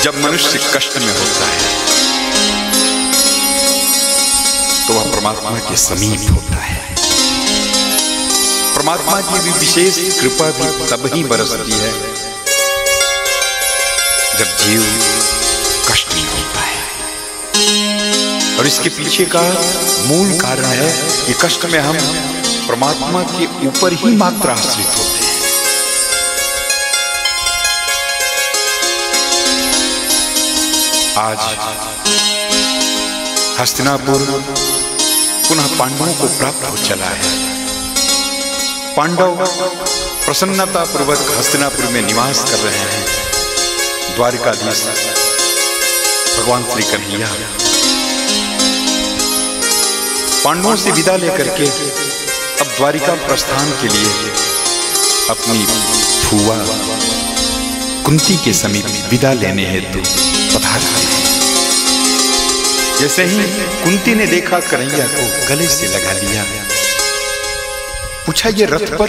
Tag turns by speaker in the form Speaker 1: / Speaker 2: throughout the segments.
Speaker 1: जब मनुष्य कष्ट में होता है तो वह परमात्मा के समीप होता है। परमात्मा की भी विशेष कृपा भी तब ही बरसती है जब जीव कष्ट में होता है। और इसके पीछे का मूल कारण है कि कष्ट में हम परमात्मा के ऊपर ही मात्र आश्रित होते हैं। आज हस्तिनापुर पुनः पांडवों को प्राप्त हो चला है। पांडव प्रसन्नता पूर्वक हस्तिनापुर में निवास कर रहे हैं। द्वारिकाधीश भगवान श्री कन्हैया पांडवों से विदा लेकर के अब द्वारिका प्रस्थान के लिए अपनी फूआ कुंती के समीप विदा लेने हेतु पधार रहे हैं। जैसे ही कुंती ने देखा कन्हैया को गले से लगा लिया, पूछा ये रथ पर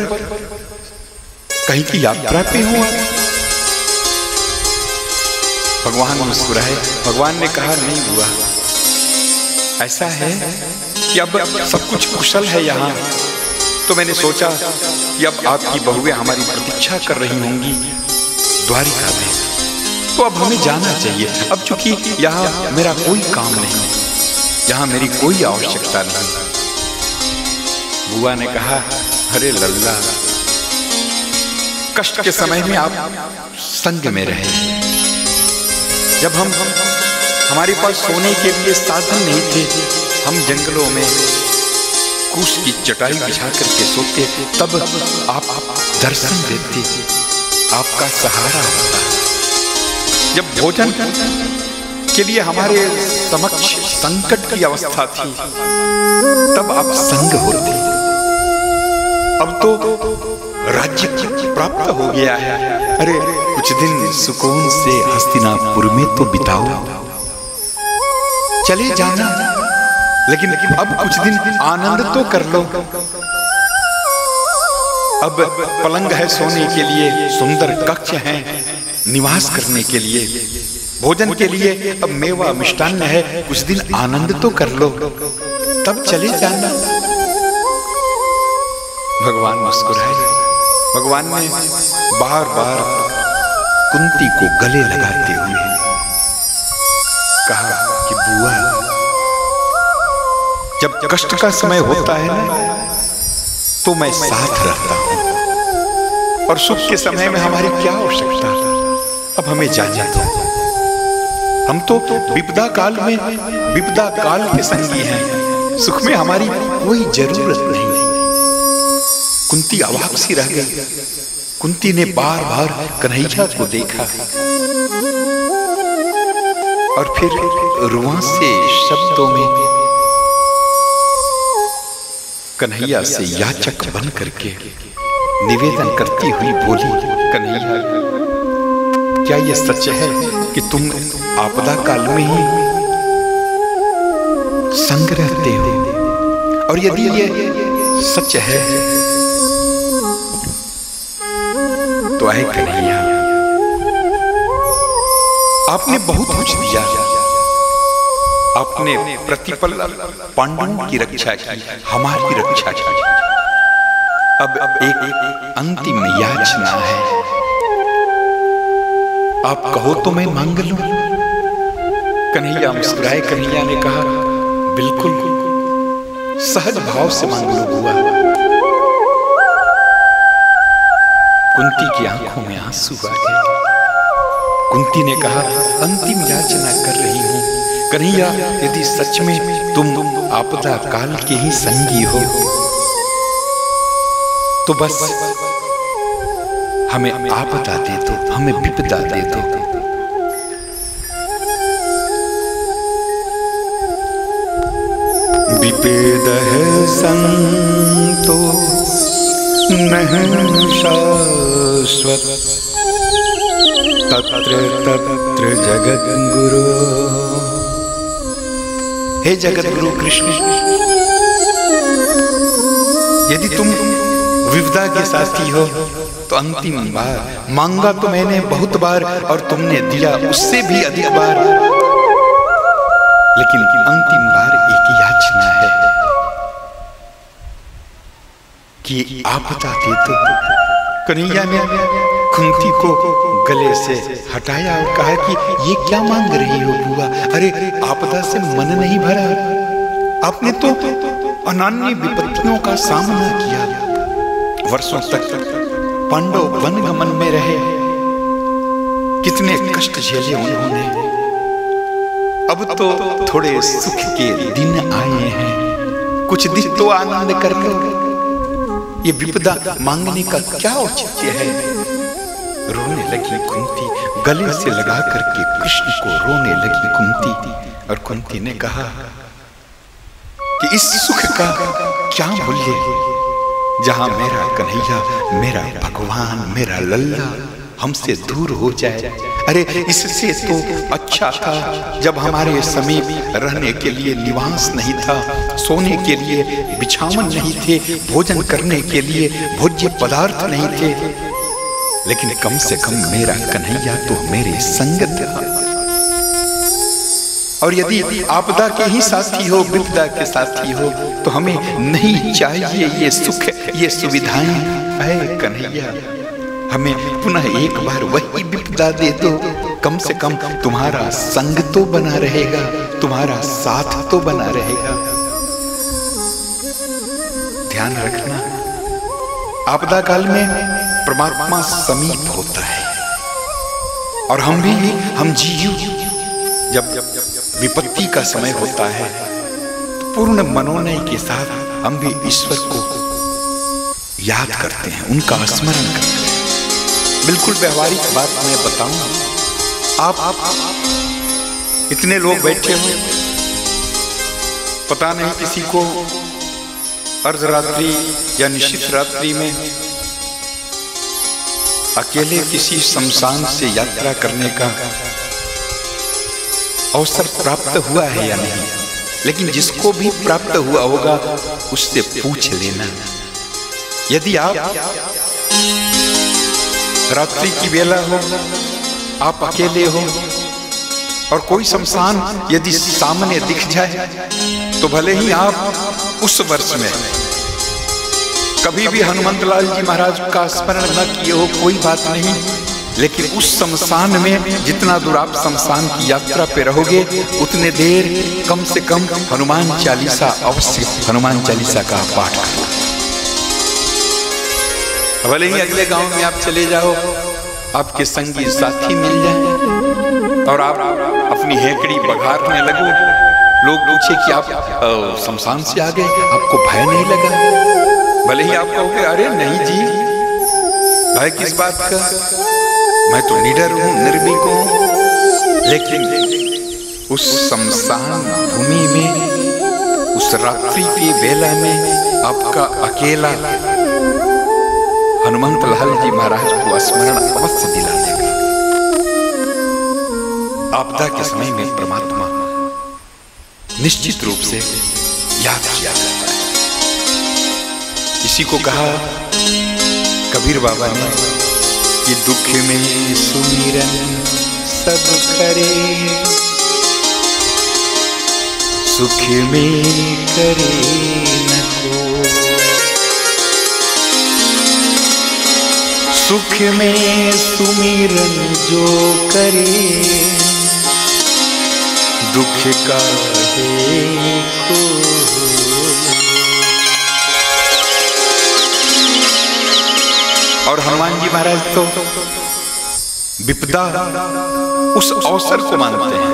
Speaker 1: कहीं की यात्रा पे हो आप? भगवान मुस्कुराए। भगवान ने कहा नहीं हुआ, ऐसा है कि अब सब कुछ कुशल है यहाँ, तो मैंने सोचा कि अब आपकी बहुएं हमारी प्रतीक्षा कर रही होंगी द्वारिका में, तो अब हमें जाना चाहिए। अब चूंकि यहाँ मेरा कोई काम नहीं, यहाँ मेरी कोई आवश्यकता नहीं। बुआ ने कहा अरे लल्ला, कष्ट के समय में आप संग में रहे। जब हमारे पास सोने के लिए साधन नहीं थे, हम जंगलों में कुश की चटाई बिछा करके सोते, तब आप दर्शन देते, आपका सहारा होता। जब भोजन के लिए हमारे समक्ष संकट की अवस्था थी, तब आप संग होते। अब तो राज्य प्राप्त हो गया है, अरे कुछ दिन सुकून से हस्तिनापुर में तो बिताओ, चले जाना, लेकिन अब कुछ दिन आनंद तो कर लो। अब पलंग है सोने के लिए, सुंदर कक्ष हैं निवास करने के लिए, भोजन के लिए अब मेवा मिष्टान्न है, कुछ दिन आनंद तो कर लो, तब चले जाना। भगवान मुस्कुराए। भगवान ने बार बार कुंती को गले लगाते हुए कहा कि बुआ, जब कष्ट का समय होता है ना, तो मैं साथ रहता हूं, और सुख के समय में हमारी क्या आवश्यकता, अब हमें जाने दो। हम तो विपदा काल में विपदा काल के संगी हैं, सुख में हमारी कोई जरूरत नहीं। कुंती अवाक सी रह गई। कुंती ने बार बार कन्हैया को देखा और फिर रुआंसे शब्दों में कन्हैया से याचक बन करके निवेदन करती हुई बोली, कन्हैया क्या ये सच है कि तुम आपदा काल में ही संग रहते हो? और यदि ये सच है तो आए कन्हैया, आपने बहुत कुछ दिया, आपने प्रतिपल पांडवों की रक्षा की, हमारी रक्षा की। अब एक अंतिम याचना है, आप कहो तो मैं मांग लूं। कन्हैया मुस्कुराए। कन्हैया ने कहा बिल्कुल, सहज भाव से मांग लो बुआ। कुंती की आंखों में आंसू आ गए। कुंती ने कहा अंतिम याचना कर रही हूं कन्हैया, यदि सच में तुम आपदा काल के ही संगी हो तो बस हमें आपदा दे दो, हमें विपदा दे दो। विपेदः संतो नहीं शाश्वत, तत्र तत्र जगत गुरु। हे जगत गुरु कृष्ण, यदि तुम विपदा के साथी हो तो अंतिम बार मांगा तो मैंने बहुत बार और तुमने दिया उससे भी अधिक बार, लेकिन अंतिम बार एक याचना है कि आपदा दे दो। कन्हैया ने कुंती को गले से हटाया और कहा कि ये क्या मांग रही हो बुआ? अरे आपदा से मन नहीं भरा, आपने तो अनन्य विपत्तियों का सामना किया, वर्षों तक पांडव वनगमन में रहे, कितने कष्ट झेले उन्होंने, अब तो थोड़े सुख के दिन आए हैं, कुछ दिन तो आनंद कर लो, ये विपदा मांगने का क्या औचित्य है? रोने लगी कुंती, गले से लगा करके कृष्ण को रोने लगी कुंती। और कुंती ने कहा कि इस सुख का क्या मूल्य जहां मेरा कन्हैया, मेरा भगवान, मेरा लल्ला हमसे दूर हो जाए। अरे इससे तो अच्छा था जब हमारे समीप रहने के लिए निवास नहीं था, सोने के लिए बिछावन नहीं थे, भोजन करने के लिए भोज्य पदार्थ नहीं थे, लेकिन कम से कम मेरा कन्हैया तो मेरे संग था। और यदि आपदा के ही साथी हो, विपदा के साथी हो, तो हमें नहीं चाहिए ये सुख, ये सुविधाएं। ऐ कन्हैया, हमें पुनः एक बार वही विपदा दे दो, कम से कम तुम्हारा संग तो बना रहेगा, तुम्हारा साथ तो बना रहेगा। ध्यान रखना, आपदा काल में परमात्मा समीप होता है, और हम जीव जब विपत्ति का समय होता है तो पूर्ण मनोनय के साथ हम भी ईश्वर को याद करते हैं, उनका स्मरण करते हैं। बिल्कुल व्यवहारिक बात मैं बताऊं, आप इतने लोग बैठे हो, पता नहीं किसी को अर्धरात्रि या निश्चित रात्रि में अकेले किसी शमशान से यात्रा करने का अवसर प्राप्त हुआ है या नहीं, लेकिन जिसको भी प्राप्त हुआ होगा उससे पूछ लेना। यदि आप रात्रि की बेला हो, आप अकेले हो और कोई शमशान यदि सामने दिख जाए, तो भले ही आप उस वर्ष में कभी भी हनुमंतलाल जी महाराज का स्मरण न किए हो, कोई बात नहीं, लेकिन उस शमशान में जितना दूर आप शमशान की यात्रा पे रहोगे, उतने देर कम से कम हनुमान चालीसा अवश्य, हनुमान चालीसा का पाठ करो। भले ही अगले गांव में आप चले जाओ, आपके संगी साथी मिल जाए और आप अपनी हेकड़ी बघारने लगो, लोग पूछे कि आप शमशान से आ गए, आपको भय नहीं लगा? भले ही आप कहोगे अरे नहीं जी, भय किस बात का, मैं तो निडर हूं, निर्भीक हूं, लेकिन उस शमशान भूमि में, उस रात्रि की बेला में आपका अकेला हनुमंतलाल जी महाराज को स्मरण अवश्य दिला देगा। आपदा के समय में परमात्मा निश्चित रूप से याद किया जाता है। इसी को कहा कबीर बाबा ने कि दुख में सुमिरन सब करे, सुख में करे न को, सुख में सुमिरन जो करे, दुख काहे को। और हनुमान जी महाराज तो विपदा उस अवसर को मानते हैं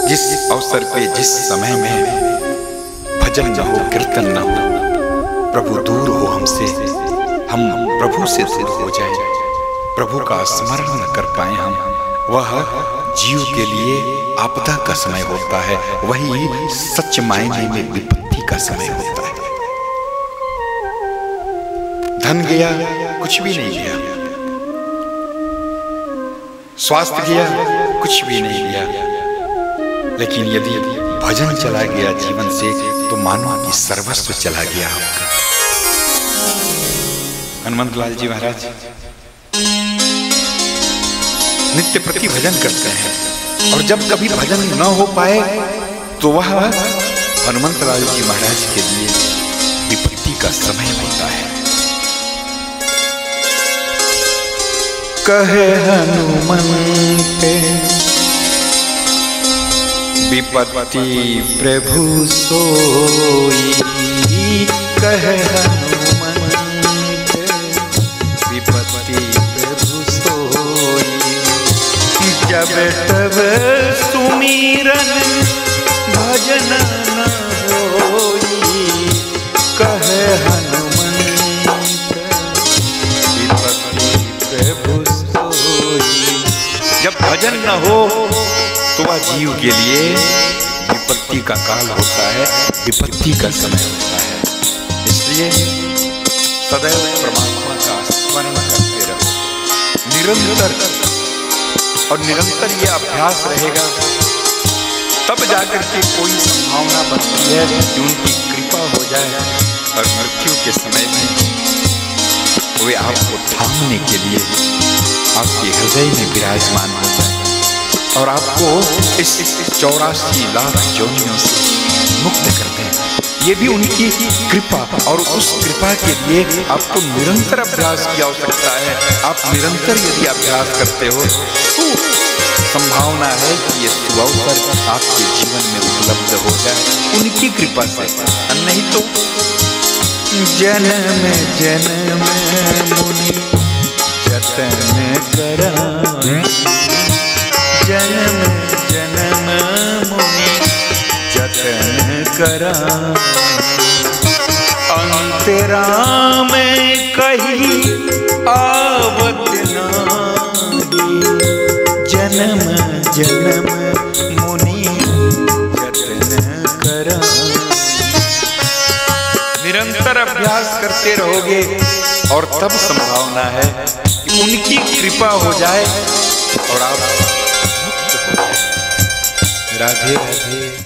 Speaker 1: जिस अवसर पे, जिस समय में भजन न हो, कीर्तन न हो, प्रभु दूर हो हमसे, हम प्रभु से दूर हो जाए, प्रभु का स्मरण न कर पाए हम, वह जीव के लिए आपदा का समय होता है, वही सच मायने में विपत्ति का समय होता है। धन गया, कुछ भी नहीं गया, स्वास्थ्य गया, कुछ भी नहीं गया, लेकिन यदि भजन चला गया जीवन से, तो मानो कि सर्वस्व चला गया आपका। हनुमंत लाल जी महाराज नित्य प्रति भजन करते हैं, और जब कभी भजन न हो पाए तो वह हनुमंत लाल जी महाराज के लिए विपत्ति का समय होता है। कहे हनुमंत विपत्ति प्रभु सोई, कहे हनुमंत विपत्ति प्रभु सोई, जब तब सुमिरन भजन न होई, कहे हनुमंत विपत्ति प्रभु सोई। जब भजन न हो तो वह जीव के लिए विपत्ति का काल होता है, विपत्ति का समय होता है। इसलिए सदैव परमात्मा का स्मरण करते रहो, निरंतर, और निरंतर ये अभ्यास रहेगा, तब जाकर के कोई संभावना बनती है कि उनकी कृपा हो जाए और मृत्यु के समय में वे आपको थामने के लिए आपके हृदय में विराजमान हो जाए और आपको इस 84 लाख योनियों से मुक्त कर दें। ये भी उनकी कृपा, और उस कृपा के लिए आपको निरंतर अभ्यास की आवश्यकता है। आप निरंतर यदि अभ्यास करते हो तो संभावना है कि ये सुअवसर आपके जीवन में उपलब्ध हो जाए उनकी कृपा से। नहीं तो जन्म जन्म मुनि जतन करा, जन्म जन्म मुनि जतन करा, अंतरा में कहीं आवत नाही, जन्म जन्म मुनि जतन करा। निरंतर अभ्यास करते रहोगे और तब संभावना है कि उनकी कृपा हो जाए और आप मुक्त हो जाए। राधे राधे।